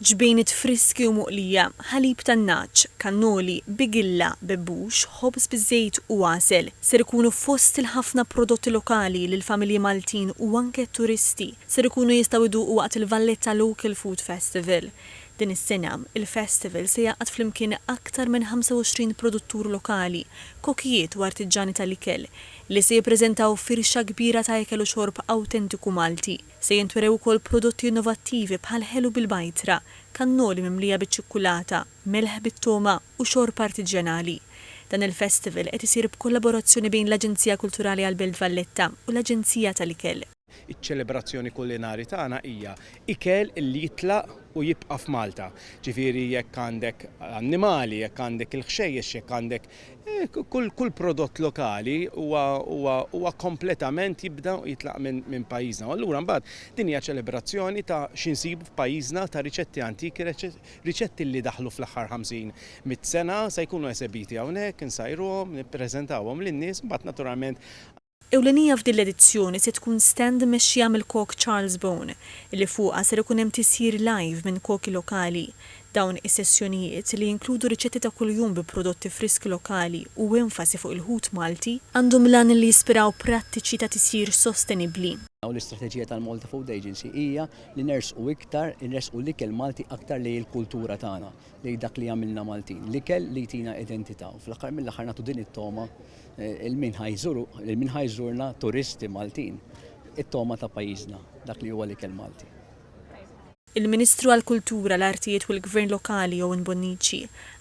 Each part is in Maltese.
ġbejniet friski u muqlija, ħalib tan-naċ, kannoli, bigilla, bebbux, ħobż biż-żejt u għasel. Ser ikunu fost il-ħafna prodotti lokali lil familji Maltin u anke turisti ser ikunu jistgħu jduqu waqt il-Valletta Local Food Festival. Din is-sena, il-festival se jaqgħad flimkien aktar minn 25 produttur lokali, kokijiet u artiġġani tal-ikel li se jippreżentaw firxa kbira ta' ikel u xorb awtentiku Malti. Se jintwerew ukoll prodotti innovattivi bħal ħelu bil-bajtra, kannoli mimlija biċ-ċikkulata, melħ bit-toma u xorb artiġjanali. Dan il-festival qed isir b'kollaborazzjoni bejn l-Aġenzija Kulturali għall-Belt Valletta u l-Aġenzija tal-Ikel. Iċ-ċelebrazzjoni kulinari tagħna hija ikel li jitlaq u jibqa' f'Malta. Ġifieri jekk għandek annimali, jekk għandek il-ħxejjex, jekk għandek kull prodott lokali huwa kompletament jibda u jitlaq minn pajjiżna. Allura mbagħad din hija ċelebrazzjoni ta' x'insibu f'pajjiżna ta' riċetti antiki, riċetti li daħlu fl-aħħar 50 sena se jkunu esebiti hawnhekk, insajruhom, nippreżentawhom lin-nies, mbagħad naturalment. Ewlenija f'din l-edizzjoni se tkun stand mexxija mill-kok Charles Bone, li fuqha ser ikun hemm tisjir live minn koki lokali. Dawn is-sessjonijiet li jinkludu riċetti ta' kuljum bi prodotti friski lokali u enfasi fuq il-ħut Malti għandhom lan li jispiraw prattiċi ta' tisjir sostenibbli. L-istrateġija tal-Malta Food Agency hija li nersqu l-ikel Malti aktar lejn il-kultura tagħna, lejn dak li għamilna Maltin. L-ikel li jtina identità u fl-aħħar mill-aħħar nagħtu din it-toma il-min ħajżurna turisti Maltin, it-toma ta' pajjiżna, dak li huwa l-ikel Malti. Il-Ministru għall-Kultura, l-Artijiet u l-Gvern Lokali Owen Bonnici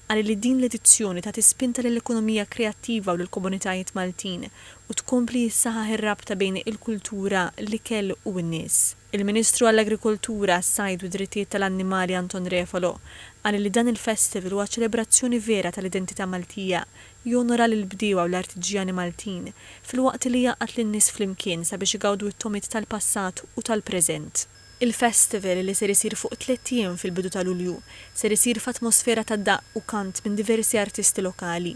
qal li din l-edizzjoni ta' tispinta lill-ekonomija kreattiva u lill-komunitajiet Maltin u tkompli jissaħħaħ ir-rabta bejn il-kultura, l-ikel u n-nies. Il-Ministru għall-Agrikoltura, s-Sajd u d-Drittijiet tal-Annimali Anton Refalo qal li dan il-festival huwa ċelebrazzjoni vera tal-identità Maltija jonora lill-bdiewa u l-artiġjani Maltin filwaqt li jaqgħad lin-nies flimkien sabiex igawdu t-tomit tal-passat u tal-preżent. Il-festival li ser isir fuq 3 ijiem fil-bidu ta' Lulju ser isir f'atmosfera ta' daqq u kant minn diversi artisti lokali.